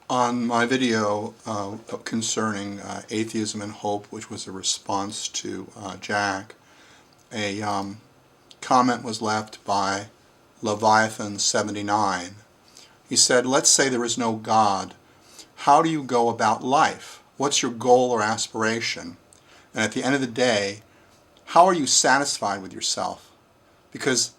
On my video concerning atheism and hope, which was a response to Jack, a comment was left by Leviathan79. He said, let's say there is no God. How do you go about life? What's your goal or aspiration? And at the end of the day, how are you satisfied with yourself? Because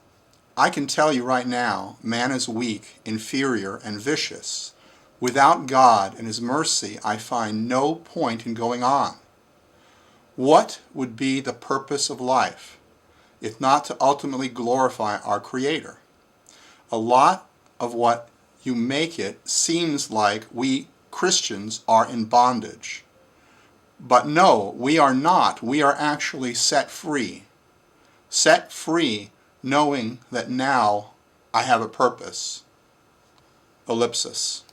I can tell you right now, man is weak, inferior, and vicious. Without God and His mercy, I find no point in going on. What would be the purpose of life, if not to ultimately glorify our Creator? A lot of what you make it seems like we Christians are in bondage. But no, we are not. We are actually set free. Set free knowing that now I have a purpose. Ellipsis.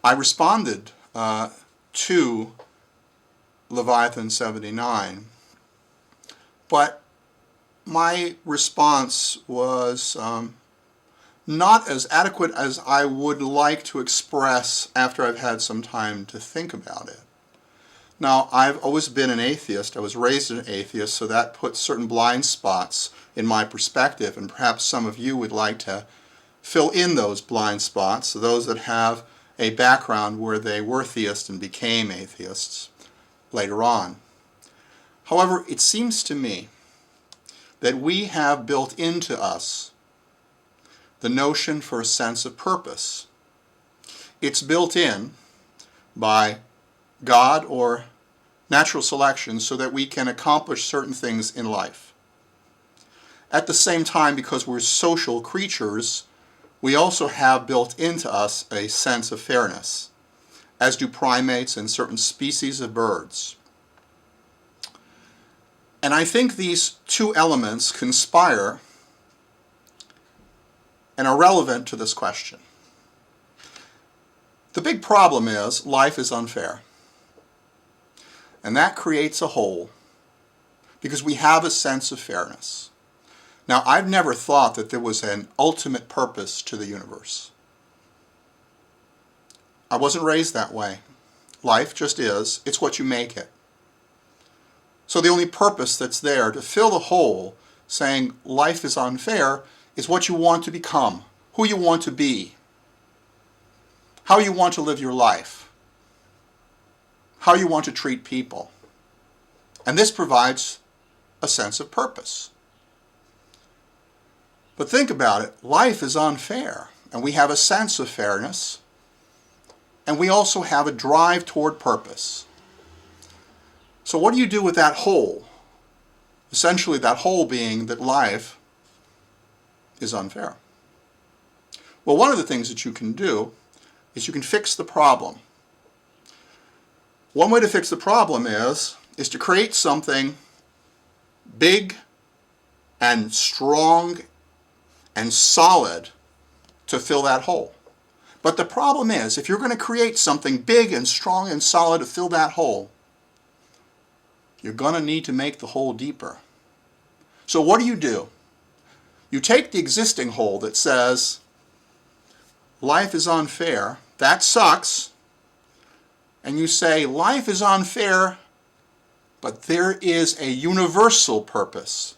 I responded to Leviathan79, but my response was not as adequate as I would like to express after I've had some time to think about it. Now, I've always been an atheist. I was raised an atheist, so that puts certain blind spots in my perspective, and perhaps some of you would like to fill in those blind spots, those that have a background where they were theists and became atheists later on. However, it seems to me that we have built into us the notion for a sense of purpose. It's built in by God or natural selection so that we can accomplish certain things in life. At the same time, because we're social creatures, we also have built into us a sense of fairness, as do primates and certain species of birds. And I think these two elements conspire and are relevant to this question. The big problem is life is unfair. And that creates a hole because we have a sense of fairness. Now, I've never thought that there was an ultimate purpose to the universe. I wasn't raised that way. Life just is. It's what you make it. So the only purpose that's there to fill the hole saying life is unfair is what you want to become, who you want to be, how you want to live your life, how you want to treat people. And this provides a sense of purpose. But think about it, life is unfair, and we have a sense of fairness, and we also have a drive toward purpose. So what do you do with that hole? Essentially that hole being that life is unfair. Well, one of the things that you can do is you can fix the problem. One way to fix the problem is to create something big and strong and solid to fill that hole. But the problem is, if you're going to create something big and strong and solid to fill that hole, you're going to need to make the hole deeper. So what do? You take the existing hole that says, life is unfair, that sucks, and you say, life is unfair, but there is a universal purpose,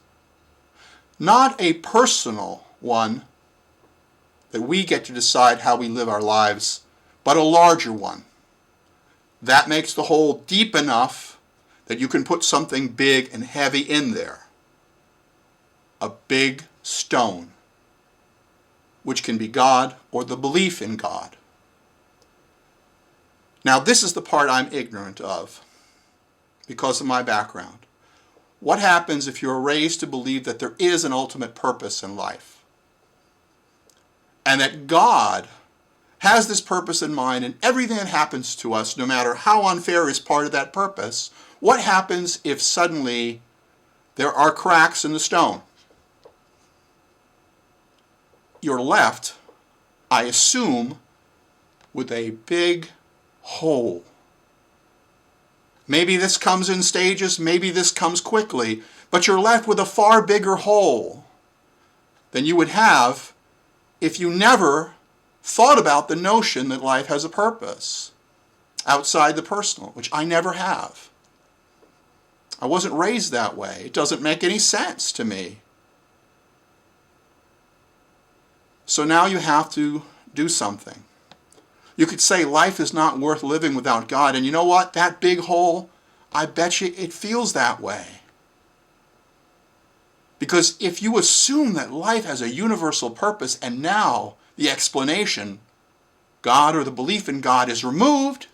not a personal one that we get to decide how we live our lives, but a larger one. That makes the hole deep enough that you can put something big and heavy in there. A big stone, which can be God or the belief in God. Now, this is the part I'm ignorant of because of my background. What happens if you're raised to believe that there is an ultimate purpose in life? And that God has this purpose in mind, and everything that happens to us, no matter how unfair, is part of that purpose. What happens if suddenly there are cracks in the stone? You're left, I assume, with a big hole. Maybe this comes in stages, maybe this comes quickly, but you're left with a far bigger hole than you would have if you never thought about the notion that life has a purpose outside the personal, which I never have. I wasn't raised that way. It doesn't make any sense to me. So now you have to do something. You could say life is not worth living without God, and you know what? That big hole, I bet you it feels that way. Because if you assume that life has a universal purpose and now the explanation, God or the belief in God, is removed,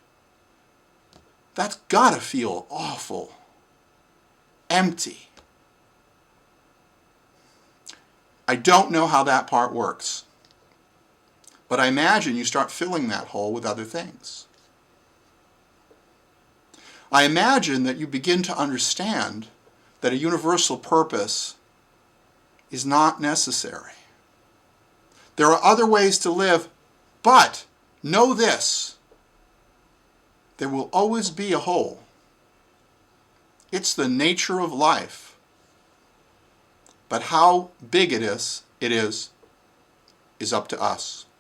that's got to feel awful, empty. I don't know how that part works, but I imagine you start filling that hole with other things. I imagine that you begin to understand that a universal purpose is not necessary. There are other ways to live, but know this: there will always be a hole. It's the nature of life. But how big it is up to us.